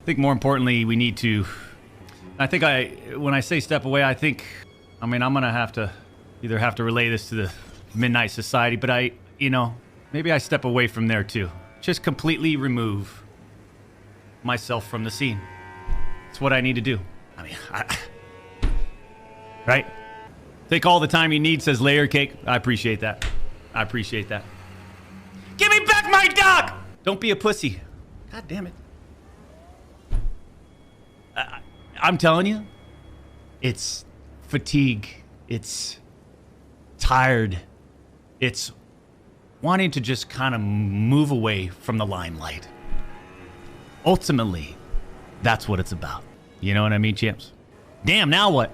I think more importantly, we need to... when I say step away, I'm gonna have to relay this to the Midnight Society, but maybe I step away from there too. Just completely remove myself from the scene. It's what I need to do. Right? Take all the time you need, says Layer Cake. I appreciate that. Give me back my dog! Don't be a pussy. God damn it. I'm telling you, it's fatigue. It's tired. It's wanting to just kind of move away from the limelight. Ultimately, that's what it's about. You know what I mean, champs? Damn, now what?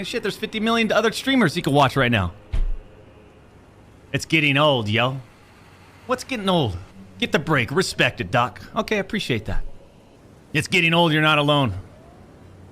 Shit, there's 50 million other streamers you can watch right now. It's getting old, yo. What's getting old? Get the break. Respect it, Doc. Okay, I appreciate that. It's getting old, you're not alone.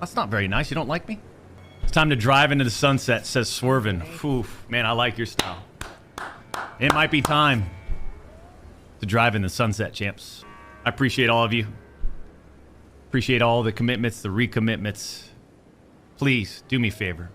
That's not very nice. You don't like me? It's time to drive into the sunset, says Swervin. Oof, man, I like your style. It might be time to drive in the sunset, champs. I appreciate all of you. Appreciate all the commitments, the recommitments. Please, do me a favor.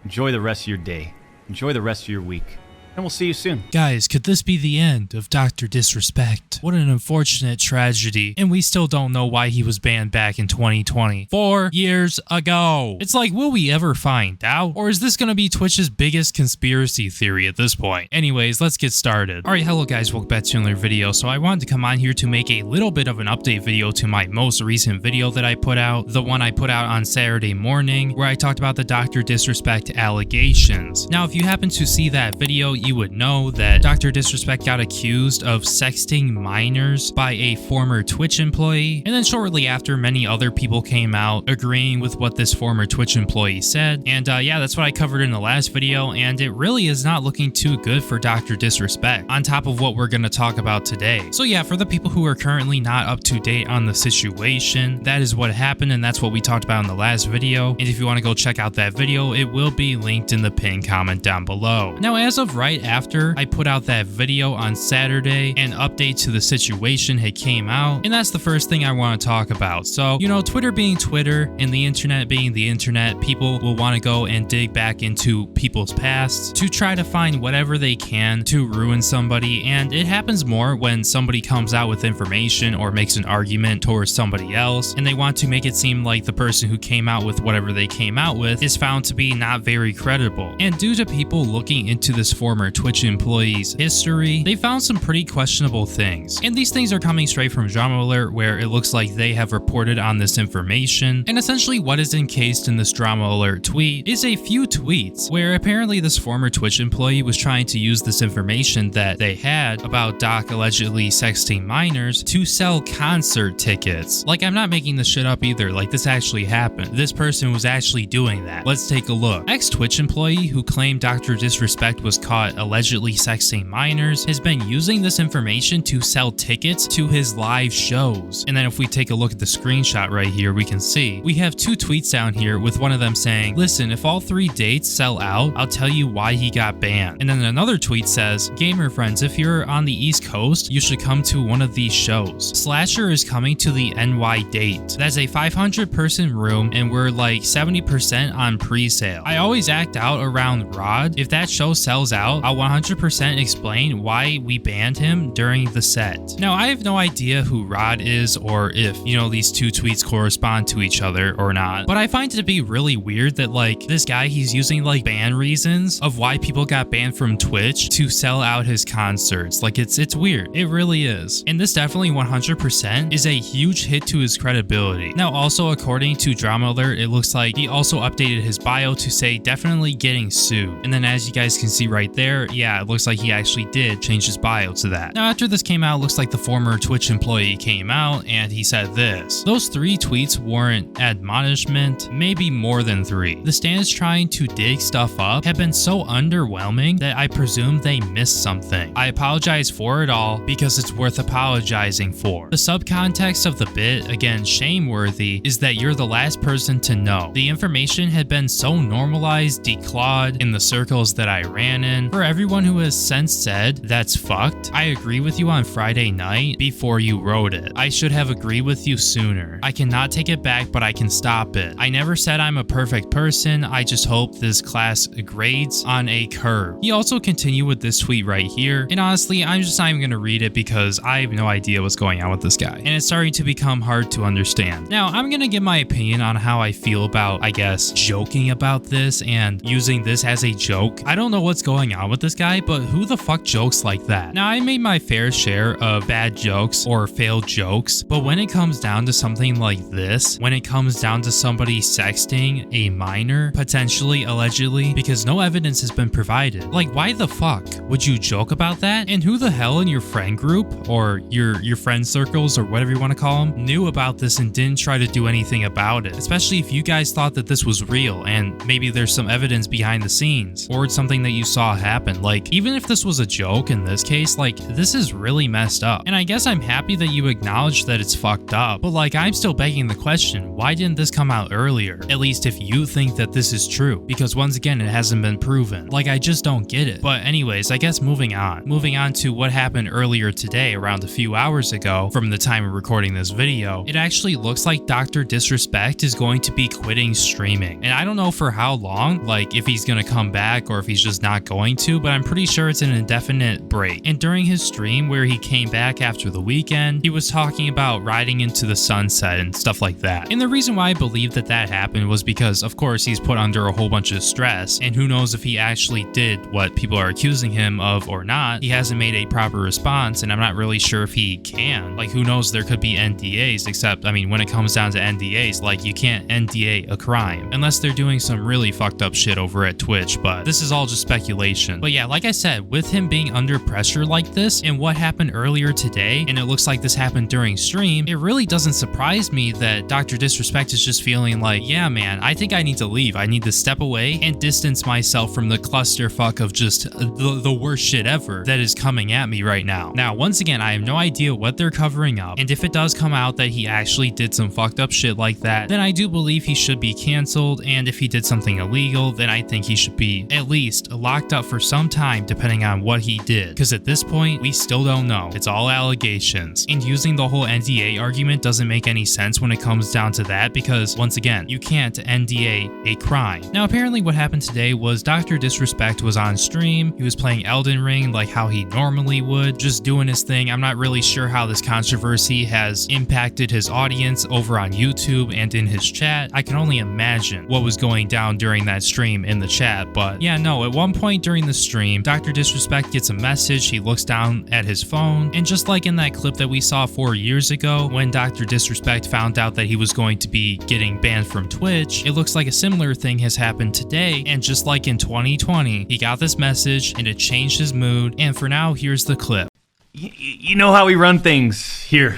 Enjoy the rest of your day. Enjoy the rest of your week. And we'll see you soon. Guys, could this be the end of DrDisRespect? What an unfortunate tragedy, and we still don't know why he was banned back in 2020. 4 years ago. It's like, will we ever find out? Or is this gonna be Twitch's biggest conspiracy theory at this point? Anyways, let's get started. Alright, hello guys, welcome back to another video. So I wanted to come on here to make a little bit of an update video to my most recent video that I put out. The one I put out on Saturday morning, where I talked about the DrDisRespect allegations. Now, if you happen to see that video, you would know that DrDisRespect got accused of sexting minors by a former Twitch employee, and then shortly after, many other people came out agreeing with what this former Twitch employee said. And yeah, that's what I covered in the last video, and it really is not looking too good for DrDisRespect, on top of what we're going to talk about today. So yeah, for the people who are currently not up to date on the situation, that is what happened, and that's what we talked about in the last video. And if you want to go check out that video, it will be linked in the pinned comment down below. Now, as of right after I put out that video on Saturday, an update to the situation had came out, and that's the first thing I want to talk about. So, you know, Twitter being Twitter and the internet being the internet, people will want to go and dig back into people's pasts to try to find whatever they can to ruin somebody, and it happens more when somebody comes out with information or makes an argument towards somebody else, and they want to make it seem like the person who came out with whatever they came out with is found to be not very credible. And due to people looking into this former Twitch employee's history, they found some pretty questionable things. And these things are coming straight from Drama Alert, where it looks like they have reported on this information. And essentially what is encased in this Drama Alert tweet is a few tweets where apparently this former Twitch employee was trying to use this information that they had about Doc allegedly sexting minors to sell concert tickets. Like, I'm not making this shit up either, like this actually happened. This person was actually doing that. Let's take a look. Ex-Twitch employee who claimed DrDisRespect was caught allegedly sexting minors has been using this information to sell tickets to his live shows. And then if we take a look at the screenshot right here, we can see we have two tweets down here with one of them saying, listen, if all 3 dates sell out, I'll tell you why he got banned. And then another tweet says, gamer friends, if you're on the East Coast, you should come to one of these shows. Slasher is coming to the NY date. That's a 500 person room and we're like 70% on pre-sale. I always act out around Rod. If that show sells out, I'll 100% explain why we banned him during the set. Now, I have no idea who Rod is or if, you know, these two tweets correspond to each other or not, but I find it to be really weird that like this guy, he's using like ban reasons of why people got banned from Twitch to sell out his concerts. Like it's weird. It really is. And this definitely 100% is a huge hit to his credibility. Now, also according to Drama Alert, it looks like he also updated his bio to say definitely getting sued. And then as you guys can see right there, yeah, it looks like he actually did change his bio to that. Now, after this came out, it looks like the former Twitch employee came out and he said this. Those 3 tweets warrant admonishment, maybe more than 3. The stands trying to dig stuff up have been so underwhelming that I presume they missed something. I apologize for it all because it's worth apologizing for. The subcontext of the bit, again shameworthy, is that you're the last person to know. The information had been so normalized, declawed in the circles that I ran in. For everyone who has since said that's fucked, I agree with you on Friday night before you wrote it. I should have agreed with you sooner. I cannot take it back, but I can stop it. I never said I'm a perfect person. I just hope this class grades on a curve. He also continued with this tweet right here, and honestly, I'm just not even gonna read it because I have no idea what's going on with this guy, and it's starting to become hard to understand. Now, I'm gonna give my opinion on how I feel about, I guess, joking about this and using this as a joke. I don't know what's going on with this guy, but who the fuck jokes like that? Now, I made my fair share of bad jokes or failed jokes, but when it comes down to something like this, when it comes down to somebody sexting a minor, potentially, allegedly, because no evidence has been provided, like, why the fuck would you joke about that? And who the hell in your friend group or your friend circles or whatever you want to call them knew about this and didn't try to do anything about it? Especially if you guys thought that this was real and maybe there's some evidence behind the scenes or it's something that you saw happen. Like, even if this was a joke in this case, like, this is really messed up. And I guess I'm happy that you acknowledge that it's fucked up, but like, I'm still begging the question, why didn't this come out earlier? At least if you think that this is true, because once again, it hasn't been proven. Like, I just don't get it. But anyways, I guess moving on to what happened earlier today, around a few hours ago from the time of recording this video, it actually looks like DrDisRespect is going to be quitting streaming. And I don't know for how long, like if he's gonna come back or if he's just not going to, but I'm pretty sure it's an indefinite break. And during his stream where he came back after the weekend, he was talking about riding into the sunset and stuff like that. And the reason why I believe that that happened was because, of course, he's put under a whole bunch of stress, and who knows if he actually did what people are accusing him of or not. He hasn't made a proper response, and I'm not really sure if he can. Like, who knows, there could be NDAs, except, I mean, when it comes down to NDAs, like, you can't NDA a crime unless they're doing some really fucked up shit over at Twitch, but this is all just speculation. But yeah, like I said, with him being under pressure like this and what happened earlier today, and it looks like this happened during stream, it really doesn't surprise me that DrDisRespect is just feeling like, yeah man, I think I need to leave. I need to step away and distance myself from the clusterfuck of just the worst shit ever that is coming at me right now. Now, once again, I have no idea what they're covering up, and if it does come out that he actually did some fucked up shit like that, then I do believe he should be canceled, and if he did something illegal, then I think he should be at least locked up for some time depending on what he did, because at this point, we still don't know. It's all allegations, and using the whole NDA argument doesn't make any sense when it comes down to that, because once again, you can't NDA a crime. Now, apparently what happened today was DrDisRespect was on stream. He was playing Elden Ring like how he normally would, just doing his thing. I'm not really sure how this controversy has impacted his audience over on YouTube and in his chat. I can only imagine what was going down during that stream in the chat, but yeah, no, at one point during the stream, DrDisRespect gets a message. He looks down at his phone, and just like in that clip that we saw 4 years ago when DrDisRespect found out that he was going to be getting banned from Twitch, it looks like a similar thing has happened today, and just like in 2020, he got this message and it changed his mood, and for now, here's the clip. You know how we run things here.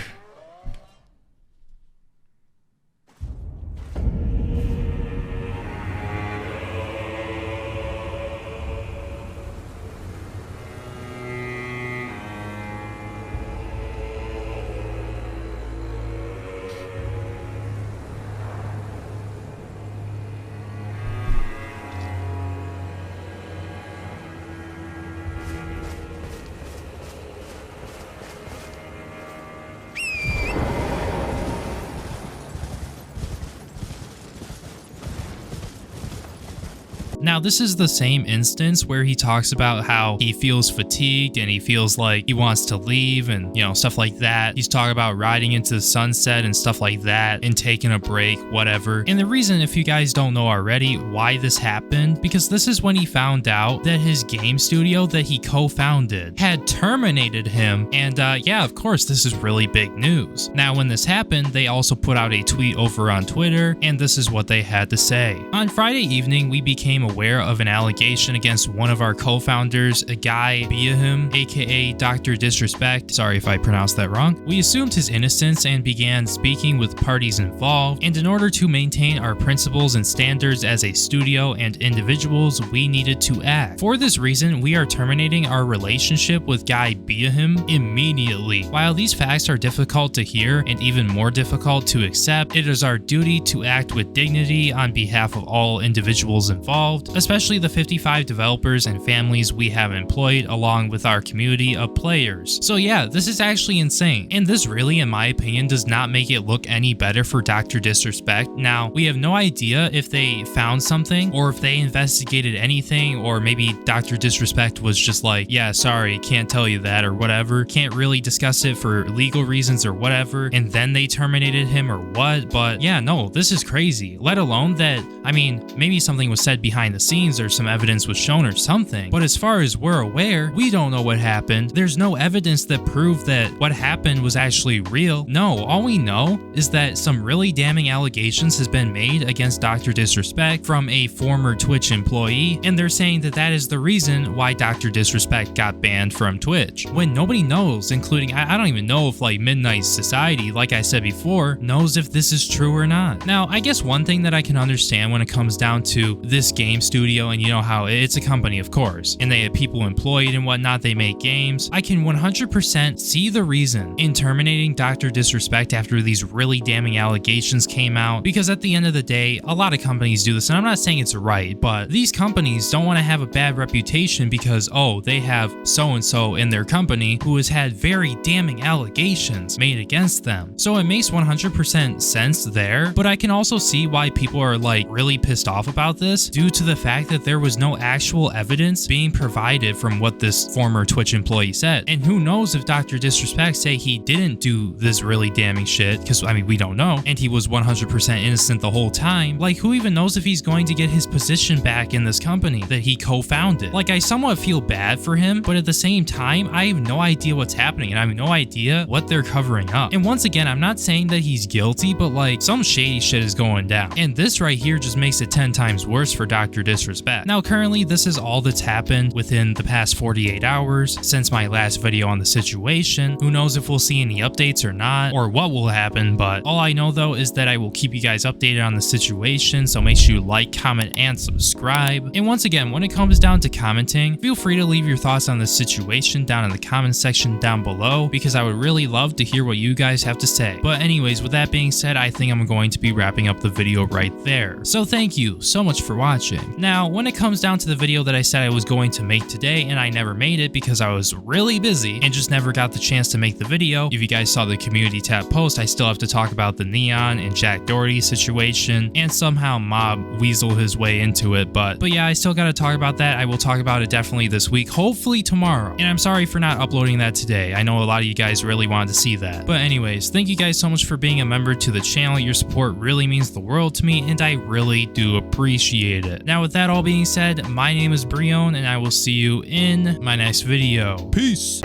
Now, this is the same instance where he talks about how he feels fatigued and he feels like he wants to leave and, you know, stuff like that. He's talking about riding into the sunset and stuff like that and taking a break, whatever. And the reason, if you guys don't know already, why this happened, because this is when he found out that his game studio that he co-founded had terminated him. And yeah, of course, this is really big news. Now, when this happened, they also put out a tweet over on Twitter, and this is what they had to say. On Friday evening, we became aware of an allegation against one of our co-founders, a guy Breone, aka DrDisRespect. Sorry if I pronounced that wrong. We assumed his innocence and began speaking with parties involved, and in order to maintain our principles and standards as a studio and individuals, we needed to act. For this reason, we are terminating our relationship with guy Breone immediately. While these facts are difficult to hear and even more difficult to accept, it is our duty to act with dignity on behalf of all individuals involved, involved, especially the 55 developers and families we have employed along with our community of players. So yeah, this is actually insane. And this really, in my opinion, does not make it look any better for DrDisRespect. Now, we have no idea if they found something or if they investigated anything, or maybe DrDisRespect was just like, yeah, sorry, can't tell you that or whatever. Can't really discuss it for legal reasons or whatever. And then they terminated him or what. But yeah, no, this is crazy. Let alone that, I mean, maybe something was said behind the scenes or some evidence was shown or something. But as far as we're aware, we don't know what happened. There's no evidence that proved that what happened was actually real. No, all we know is that some really damning allegations has been made against DrDisRespect from a former Twitch employee, and they're saying that that is the reason why DrDisRespect got banned from Twitch. When nobody knows, including, I don't even know if like Midnight Society, like I said before, knows if this is true or not. Now, I guess one thing that I can understand when it comes down to this game studio, and you know how it's a company, of course, and they have people employed and whatnot, they make games, I can 100% see the reason in terminating DrDisRespect after these really damning allegations came out, because at the end of the day, a lot of companies do this, and I'm not saying it's right, but these companies don't want to have a bad reputation because, oh, they have so-and-so in their company who has had very damning allegations made against them. So it makes 100% sense there, but I can also see why people are like really pissed off about this due to the fact that there was no actual evidence being provided from what this former Twitch employee said. And who knows if DrDisRespect say he didn't do this really damning shit, because I mean, we don't know, and he was 100% innocent the whole time. Like, who even knows if he's going to get his position back in this company that he co-founded? Like, I somewhat feel bad for him, but at the same time, I have no idea what's happening, and I have no idea what they're covering up. And once again, I'm not saying that he's guilty, but like, some shady shit is going down. And this right here just makes it 10 times worse for DrDisRespect. Now, currently, this is all that's happened within the past 48 hours since my last video on the situation. Who knows if we'll see any updates or not, or what will happen, but all I know though is that I will keep you guys updated on the situation, so make sure you like, comment, and subscribe. And once again, when it comes down to commenting, feel free to leave your thoughts on this situation down in the comment section down below, because I would really love to hear what you guys have to say. But anyways, with that being said, I think I'm going to be wrapping up the video right there. So thank you so much for watching. Now, when it comes down to the video that I said I was going to make today, and I never made it because I was really busy and just never got the chance to make the video. If you guys saw the community tab post, I still have to talk about the Neon and Jack Doherty situation, and somehow Mob weaseled his way into it, but yeah, I still gotta talk about that. I will talk about it definitely this week, hopefully tomorrow. And I'm sorry for not uploading that today. I know a lot of you guys really wanted to see that. But anyways, thank you guys so much for being a member to the channel. Your support really means the world to me, and I really do appreciate it. Now, with that all being said, my name is Breone, and I will see you in my next video. Peace!